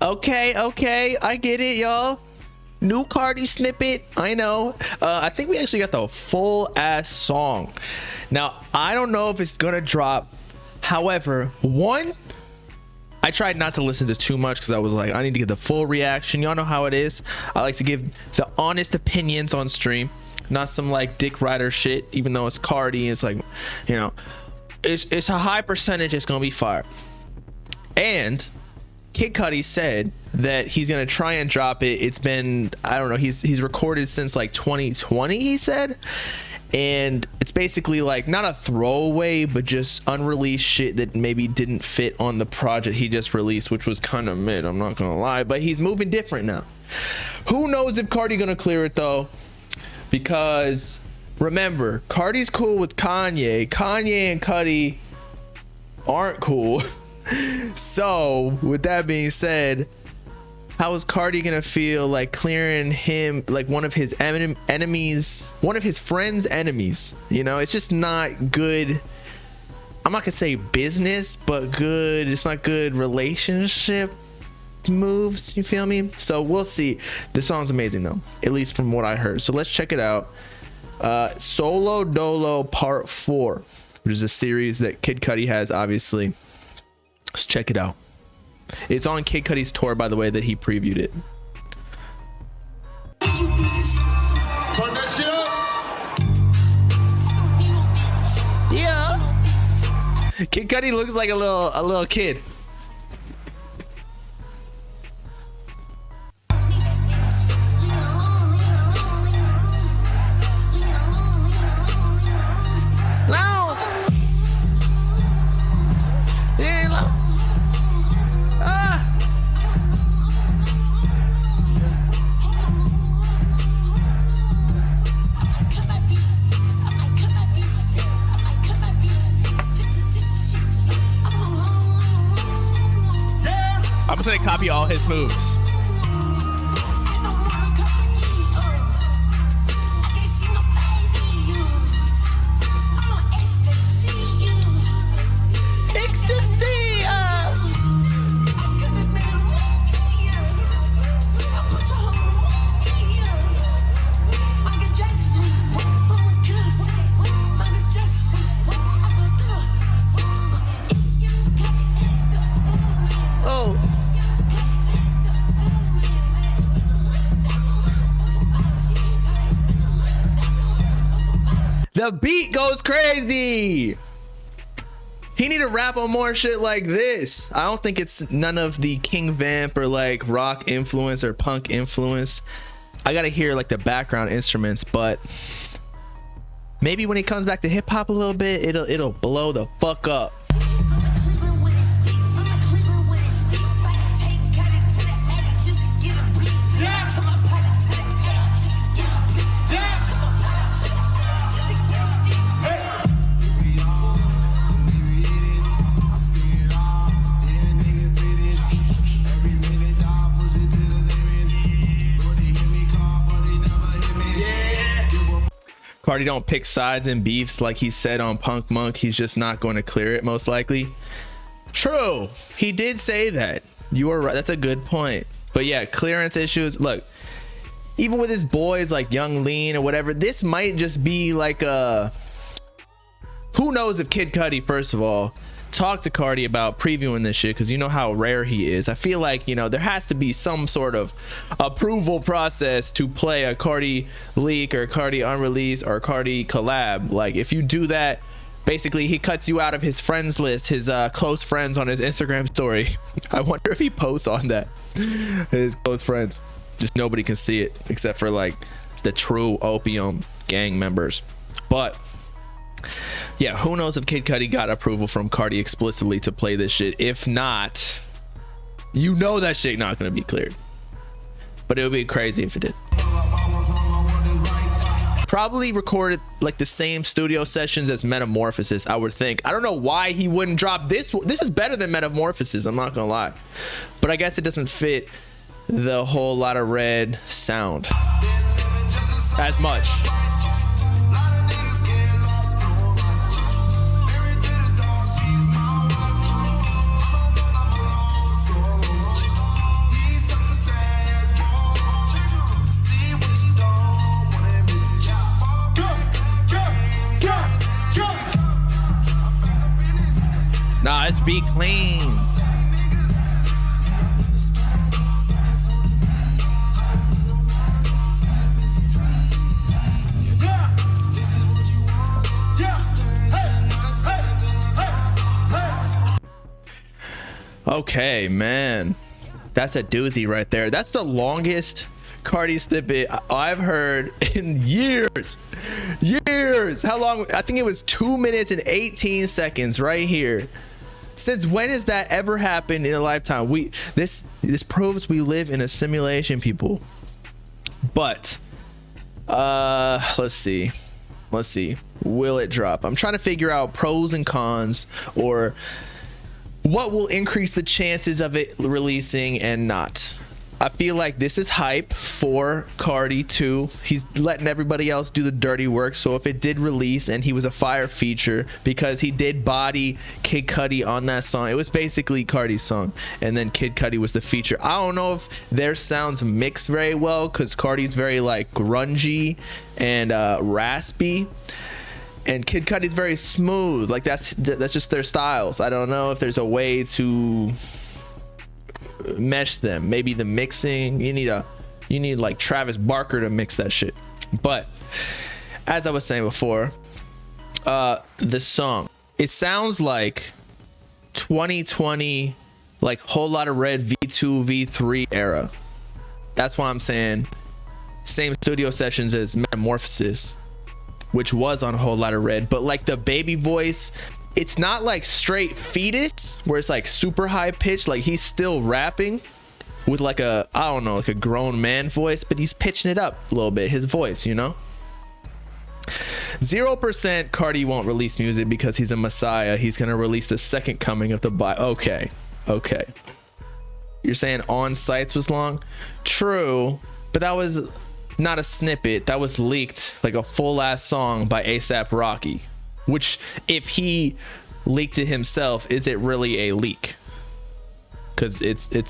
Okay, I get it, y'all. New Carti snippet, I know. I think we actually got the full ass song. Now, I don't know if it's gonna drop. However, one, I tried not to listen to too much because I was like, I need to get the full reaction. Y'all know how it is. I like to give the honest opinions on stream, not some like dick rider shit, even though it's Carti. It's like, you know, it's a high percentage it's gonna be fire. And Kid Cudi said that he's gonna try and drop it. It's been, I don't know, he's recorded since like 2020, he said, and it's basically like not a throwaway but just unreleased shit that maybe didn't fit on the project he just released, which was kind of mid, I'm not gonna lie. But he's moving different now. Who knows if Carti gonna clear it though, because remember, Carti's cool with Kanye and Cudi aren't cool. So with that being said, how is Carti gonna feel like clearing him, like one of his enemies, one of his friends' enemies? You know, it's just not good. I'm not gonna say business, but good. It's not good relationship moves. You feel me? So we'll see. This song's amazing though, at least from what I heard. So let's check it out. Solo Dolo Part 4, which is a series that Kid Cudi has, obviously. Let's check it out. It's on Kid Cudi's tour, by the way, that he previewed it. Yeah. Kid Cudi looks like a little kid. I'm just gonna copy all his moves. The beat goes crazy. He need to rap on more shit like this. I don't think it's none of the King Vamp or like rock influence or punk influence. I gotta hear like the background instruments, but maybe when he comes back to hip hop a little bit, it'll blow the fuck up. Carti don't pick sides in beefs like he said on Punk Monk. He's just not going to clear it, most likely. True, he did say that. You are right. That's a good point. But yeah, clearance issues. Look, even with his boys like Young Lean or whatever, this might just be like a, who knows if Kid Cudi, first of all, talk to Carti about previewing this shit, because you know how rare he is. I feel like, you know, there has to be some sort of approval process to play a Carti leak or Carti unreleased or Carti collab. Like if you do that, basically he cuts you out of his friends list, his close friends on his Instagram story. I wonder if he posts on that, his close friends, just nobody can see it except for like the true opium gang members. But yeah, who knows if Kid Cudi got approval from Carti explicitly to play this shit. If not, you know that shit not gonna be cleared, but it would be crazy if it did. Probably recorded like the same studio sessions as Metamorphosis, I would think. I don't know why he wouldn't drop this. This is better than Metamorphosis, I'm not gonna lie, but I guess it doesn't fit the whole lot of red sound as much. be clean. Okay, man, that's a doozy right there. That's the longest Carti snippet I've heard in years. How long? I think it was 2 minutes and 18 seconds right here. Since when has that ever happened in a lifetime? This proves we live in a simulation, people. But let's see, will it drop? I'm trying to figure out pros and cons, or what will increase the chances of it releasing and not. I feel like this is hype for Carti too. He's letting everybody else do the dirty work. So if it did release and he was a fire feature, because he did body Kid Cudi on that song, it was basically Carti's song, and then Kid Cudi was the feature. I don't know if their sounds mix very well, because Carti's very like grungy and raspy, and Kid Cudi's very smooth. Like that's just their styles. I don't know if there's a way to mesh them. Maybe the mixing, you need like Travis Barker to mix that shit. But as I was saying before, the song, it sounds like 2020, like Whole Lotta Red V2 V3 era. That's why I'm saying same studio sessions as Metamorphosis, which was on Whole Lotta Red, but like the baby voice, it's not like straight fetus where it's like super high pitched. Like he's still rapping with like a, I don't know, like a grown man voice, but he's pitching it up a little bit, his voice, you know. 0% Carti won't release music because he's a messiah. He's gonna release the second coming of the Bible. Okay, you're saying On Sights was long? True, but that was not a snippet. That was leaked, like a full ass song by A$AP Rocky, which if he leaked it himself, is it really a leak? Because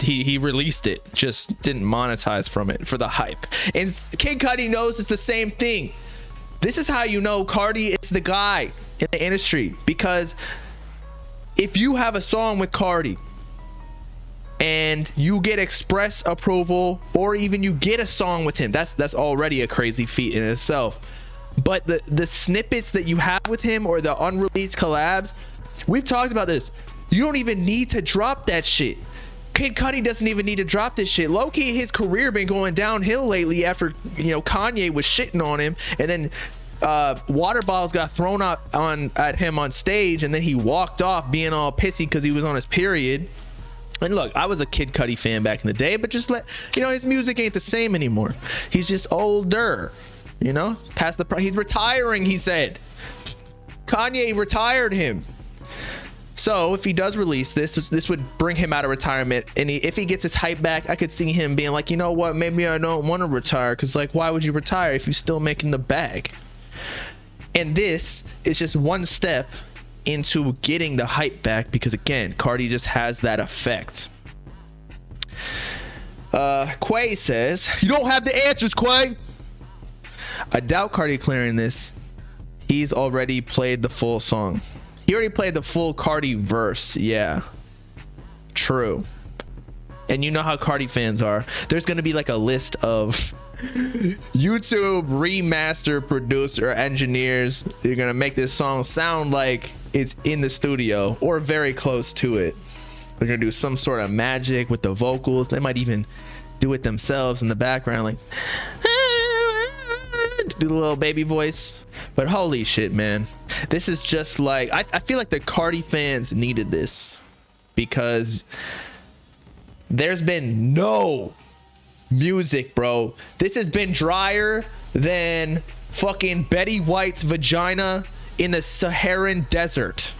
he released it, just didn't monetize from it for the hype. And Kid Cudi knows it's the same thing. This is how you know Carti is the guy in the industry, because if you have a song with Carti and you get express approval, or even you get a song with him, that's already a crazy feat in itself. But the snippets that you have with him, or the unreleased collabs, we've talked about this, you don't even need to drop that shit. Kid Cudi doesn't even need to drop this shit. Low-key, his career been going downhill lately after, you know, Kanye was shitting on him, and then water bottles got thrown up at him on stage, and then he walked off being all pissy because he was on his period. And look, I was a Kid Cudi fan back in the day, but just his music ain't the same anymore. He's just older, you know, past the he's retiring, he said. Kanye retired him. So if he does release this would bring him out of retirement, and if he gets his hype back, I could see him being like, you know what, maybe I don't want to retire, because like, why would you retire if you're still making the bag? And this is just one step into getting the hype back, because again, Carti just has that effect. Quay says, you don't have the answers, Quay. I doubt Carti clearing this. He's already played the full song. He already played the full Carti verse. Yeah, true. And you know how Carti fans are. There's gonna be like a list of YouTube remaster producer engineers. You're gonna make this song sound like it's in the studio or very close to it. They're gonna do some sort of magic with the vocals. They might even do it themselves in the background, like do the little baby voice. But holy shit, man, this is just like, I feel like the Carti fans needed this, because there's been no music, bro. This has been drier than fucking Betty White's vagina in the Saharan desert.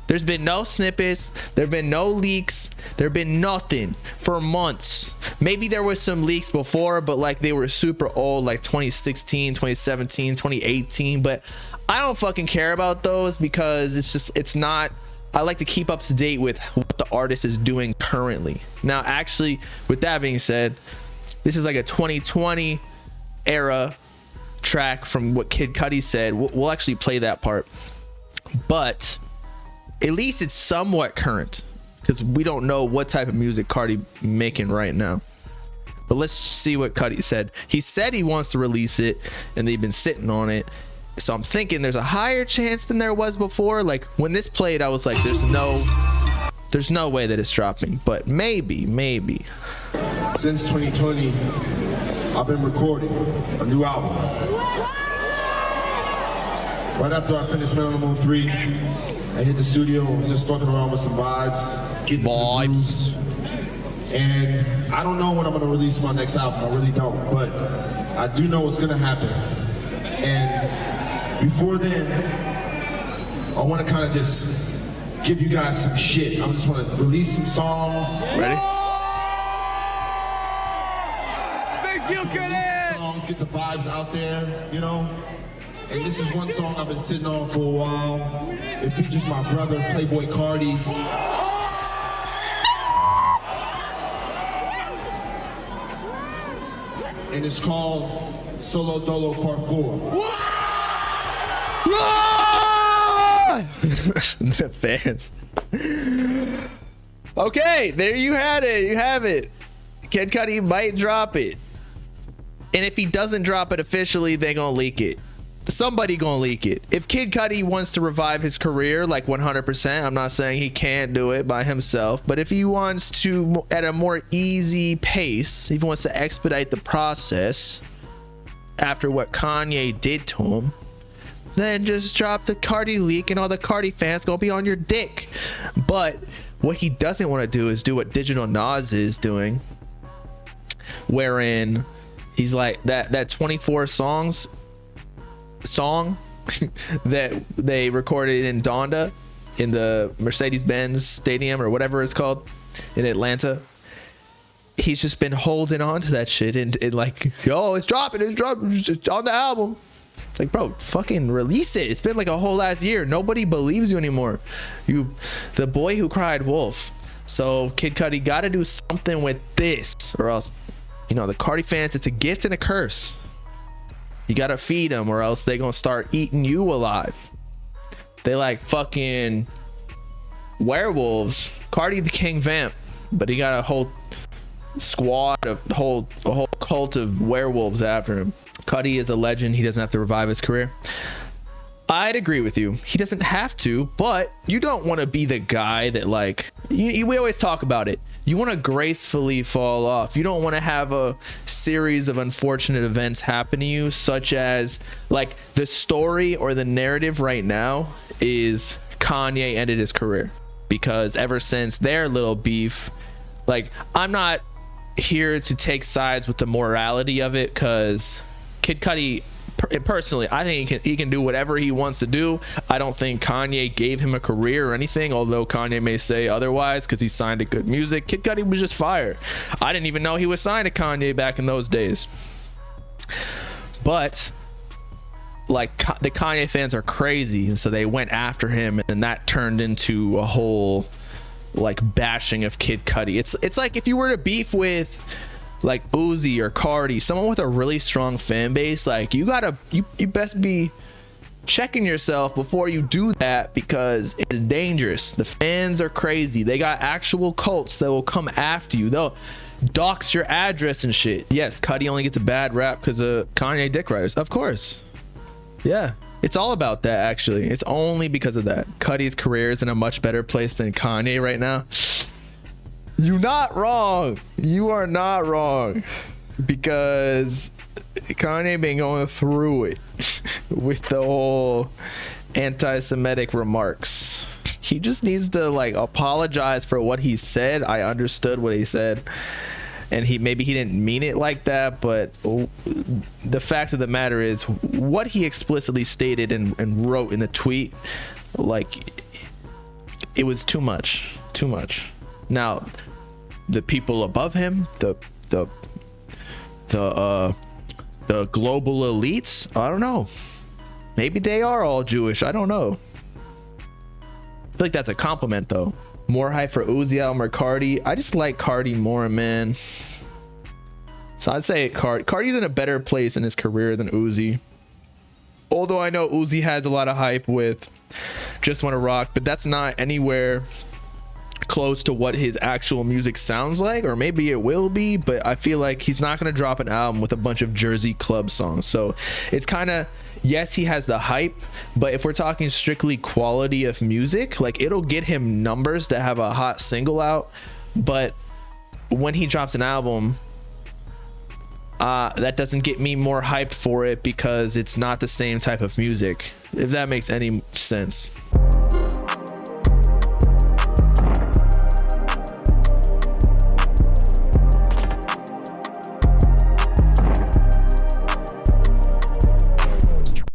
There's been no snippets, there've been no leaks, there've been nothing for months. Maybe there was some leaks before, but like they were super old, like 2016, 2017, 2018. But I don't fucking care about those, because it's not, I like to keep up to date with what the artist is doing currently. Now, actually, with that being said, this is like a 2020 era track from what Kid Cudi said. We'll actually play that part. But At least it's somewhat current, because we don't know what type of music Carti making right now. But let's see what Cudi said. He said he wants to release it, and they've been sitting on it. So I'm thinking there's a higher chance than there was before. Like when this played, I was like, there's no way that it's dropping, but maybe. Since 2020, I've been recording a new album. Right after I finished Man on the Moon 3, I hit the studio, was just fucking around with some vibes. And I don't know when I'm gonna release my next album, I really don't, but I do know what's gonna happen. And before then, I wanna kinda just give you guys some shit. I just wanna release some songs. Ready? Thank you, Cudi! Songs, get the vibes out there, you know? And this is one song I've been sitting on for a while. It features my brother, Playboi Carti. And it's called Solo Dolo Part 4. The fans. Okay, there you had it. You have it. Kid Cudi might drop it. And if he doesn't drop it officially, they gonna leak it. Somebody gonna leak it. If Kid Cudi wants to revive his career, like 100%, I'm not saying he can't do it by himself, but if he wants to, at a more easy pace, if he wants to expedite the process after what Kanye did to him, then just drop the Carti leak and all the Carti fans gonna be on your dick. But what he doesn't want to do is do what Digital Nas is doing, wherein he's like that 24 songs song that they recorded in Donda in the Mercedes-Benz Stadium or whatever it's called in Atlanta. He's just been holding on to that shit and like, yo, it's dropping, it's on the album. It's like, bro, fucking release it. It's been like a whole last year. Nobody believes you anymore. You, the boy who cried wolf. So Kid Cudi got to do something with this, or else, you know, the Carti fans, it's a gift and a curse. You gotta feed them, or else they gonna start eating you alive. They like fucking werewolves. Carti the King Vamp, but he got a whole squad of a whole cult of werewolves after him. Cudi is a legend. He doesn't have to revive his career. I'd agree with you. He doesn't have to, but you don't want to be the guy that like we always talk about it. You want to gracefully fall off. You don't want to have a series of unfortunate events happen to you, such as like the story or the narrative right now is Kanye ended his career, because ever since their little beef, like I'm not here to take sides with the morality of it, because Kid Cudi, personally, I think he can do whatever he wants to do. I don't think Kanye gave him a career or anything, although Kanye may say otherwise because he signed to good music. Kid Cudi was just fire. I didn't even know he was signed to Kanye back in those days. But like the Kanye fans are crazy, and so they went after him, and that turned into a whole like bashing of Kid Cudi. It's like if you were to beef with like Uzi or Carti, someone with a really strong fan base, like you best be checking yourself before you do that, because it's dangerous. The fans are crazy. They got actual cults that will come after you. They'll dox your address and shit. Yes, Cudi only gets a bad rap because of Kanye dick riders, of course. Yeah, it's all about that. Actually, it's only because of that. Cudi's career is in a much better place than Kanye right now. You're not wrong. You are not wrong, because Kanye been going through it with the whole anti-Semitic remarks. He just needs to like apologize for what he said. I understood what he said, and maybe he didn't mean it like that, but the fact of the matter is what he explicitly stated and wrote in the tweet, like it was too much. Now the people above him, the global elites, I don't know, maybe they are all Jewish, I don't know. I feel like that's a compliment though. More hype for Uzi album or Carti? I just like Carti more, man. So I'd say Carti's in a better place in his career than Uzi. Although I know Uzi has a lot of hype with Just Wanna Rock, but that's not anywhere close to what his actual music sounds like, or maybe it will be, but I feel like he's not going to drop an album with a bunch of Jersey club songs. So it's kind of, yes, he has the hype, but if we're talking strictly quality of music, like it'll get him numbers to have a hot single out, but when he drops an album, that doesn't get me more hyped for it because it's not the same type of music, if that makes any sense.